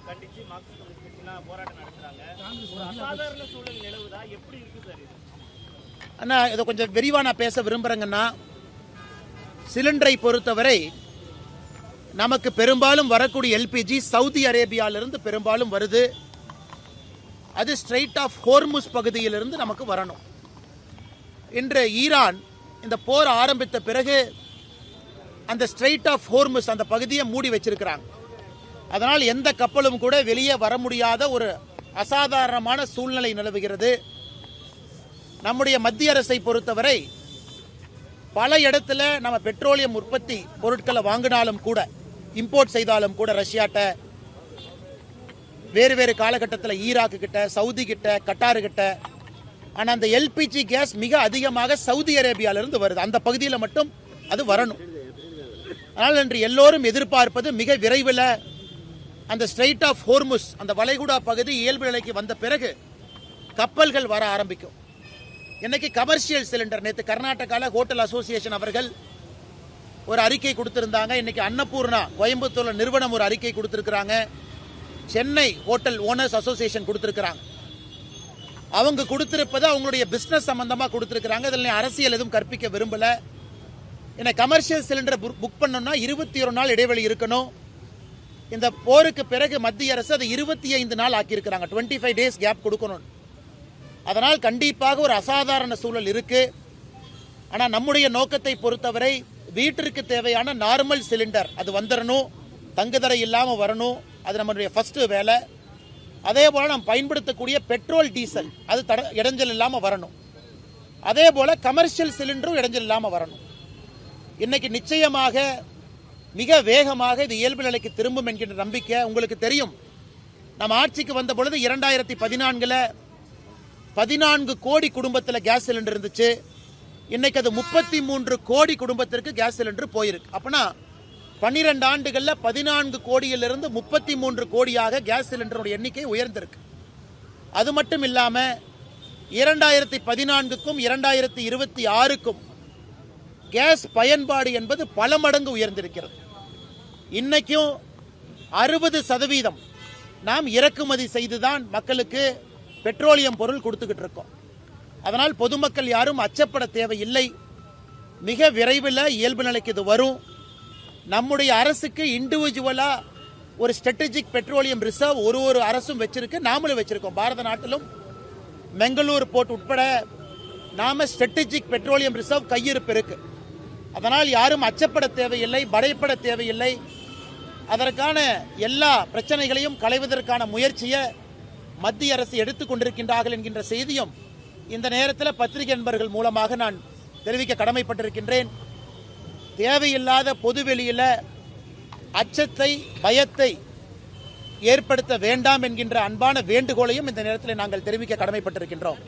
கண்டிச்சு Marxist communist கட்சினா போராட்டம் நடத்துறாங்க. ஒரு அசாதாரண சூழல் நிலவுதா, எப்படி இருக்கு சார் இது? அண்ணா, இதை கொஞ்சம் விரிவா நான் பேச விரும்புறேங்கன்னா, சிலிண்டரை பொறுத்தவரை நமக்கு பெரும்பாலும் வரக்கூடிய எல்பிஜி சவுதி அரேபியாவிலிருந்து பெரும்பாலும் வருது. அது ஸ்ட்ரெயிட் ஆஃப் ஹோர்முஸ் பகுதியிலிருந்து நமக்கு வரணும். இன்று ஈரான் இந்த போர் ஆரம்பித்த பிறகு அந்த ஸ்ட்ரெயிட் ஆஃப் ஹோர்முஸ் அந்த பகுதியை மூடி வச்சிருக்கிறாங்க. அதனால் எந்த கப்பலும் கூட வெளியே வர முடியாத ஒரு அசாதாரணமான சூழ்நிலை நிலவுகிறது. நம்முடைய மத்திய அரசை பொறுத்தவரை பல இடத்துல நம்ம பெட்ரோலியம் உற்பத்தி பொருட்களை வாங்கினாலும் கூட, இம்போர்ட் செய்தாலும் கூட, ரஷ்யாட்ட, வேறு வேறு காலகட்டத்தில் ஈராக்கு கிட்ட, சவுதி கிட்ட, கட்டாரு கிட்ட. ஆனால் அந்த எல்பிஜி கேஸ் மிக அதிகமாக சவுதி அரேபியாவிலிருந்து வருது. அந்த பகுதியில் மட்டும் அது வரணும். அதனால் இன்று எல்லோரும் எதிர்பார்ப்பது மிக விரைவில் அந்த ஸ்ட்ரெயிட் ஆஃப் ஹோர்முஸ், அந்த வளைகுடா பகுதி இயல்பு நிலைக்கு வந்த பிறகு கப்பல்கள் வர ஆரம்பிக்கும். இன்னைக்கு கமர்ஷியல் சிலிண்டர், நேற்று கர்நாடகாவில் ஹோட்டல் அசோசியேஷன் அவர்கள் ஒரு அறிக்கை கொடுத்திருந்தாங்க. இன்னைக்கு அன்னபூர்ணா கோயம்புத்தூர்ல நிறுவனம் ஒரு அறிக்கை கொடுத்திருக்கிறாங்க. சென்னை ஹோட்டல் ஓனர்ஸ் அசோசியேஷன் கொடுத்திருக்கிறாங்க. அவங்க கொடுத்திருப்பது அவங்களுடைய பிசினஸ் சம்பந்தமா கொடுத்திருக்கிறாங்க. இதில் அரசியல் எதுவும் கற்பிக்க விரும்பல. என்ன கமர்ஷியல் சிலிண்டர் புக் பண்ணணும்னா 21 நாள் இடைவெளி இருக்கணும். இந்த போருக்கு பிறகு மத்திய அரசு அதை 25 நாள் ஆக்கியிருக்கிறாங்க. 25 டேஸ் கேப் கொடுக்கணும். அதனால் கண்டிப்பாக ஒரு அசாதாரண சூழல் இருக்கு. ஆனால் நம்முடைய நோக்கத்தை பொறுத்தவரை வீட்டிற்கு தேவையான நார்மல் சிலிண்டர் அது வந்துடணும், தங்குதடை இல்லாமல் வரணும். அது நம்மளுடைய ஃபர்ஸ்ட் வேலை. அதே போல நாம் பயன்படுத்தக்கூடிய பெட்ரோல், டீசல் அது இடைஞ்சல் இல்லாமல் வரணும். அதே போல கமர்ஷியல் சிலிண்டரும் இடைஞ்சல் இல்லாமல் வரணும். இன்னைக்கு நிச்சயமாக மிக வேகமாக இது இயல்பு நிலைக்கு திரும்பும் என்கின்ற நம்பிக்கை உங்களுக்கு தெரியும். நம்ம ஆட்சிக்கு வந்த பொழுது 2014 14 கோடி குடும்பத்தில் கேஸ் சிலிண்டர் இருந்துச்சு. இன்னைக்கு அது 33 கோடி குடும்பத்திற்கு கேஸ் சிலிண்டர் போயிருக்கு. அப்படின்னா 12 ஆண்டுகளில் 14 கோடியிலிருந்து 33 கோடியாக கேஸ் சிலிண்டருடைய எண்ணிக்கை உயர்ந்திருக்கு. அது மட்டும் இல்லாமல் 2014க்கும் 2026க்கும் கேஸ் பயன்பாடு என்பது பல மடங்கு உயர்ந்திருக்கிறது. இன்னைக்கும் 60% நாம் இறக்குமதி செய்துதான் மக்களுக்கு பெட்ரோலியம் பொருள் கொடுத்துக்கிட்டு இருக்கோம். அதனால் பொதுமக்கள் யாரும் அச்சப்பட தேவையில்லை. மிக விரைவில் இயல்பு நிலைக்கு இது வரும். நம்முடைய அரசுக்கு இண்டிவிஜுவலா ஒரு ஸ்ட்ராட்டஜிக் பெட்ரோலியம் ரிசர்வ் ஒரு அரசும் வச்சிருக்கு, நாமளும் வச்சிருக்கோம். பாரத நாட்டிலும் பெங்களூர் போர்ட் உட்பட நாம ஸ்ட்ராட்டஜிக் பெட்ரோலியம் ரிசர்வ் கையிருப்பு இருக்கு. அதனால் யாரும் அச்சப்பட தேவையில்லை, பயப்பட தேவையில்லை. அதற்கான எல்லா பிரச்சனைகளையும் களைவதற்கான முயற்சியை மத்திய அரசு எடுத்துக் கொண்டிருக்கின்றார்கள் என்கின்ற செய்தியும் இந்த நேரத்தில் பத்திரிகை நண்பர்கள் மூலமாக நான் தெரிவிக்க கடமைப்பட்டிருக்கின்றேன். தேவையில்லாத பொதுவெளியில் அச்சத்தை, பயத்தை ஏற்படுத்த வேண்டாம் என்கின்ற அன்பான வேண்டுகோளையும் இந்த நேரத்தில் நாங்கள் தெரிவிக்க கடமைப்பட்டிருக்கின்றோம்.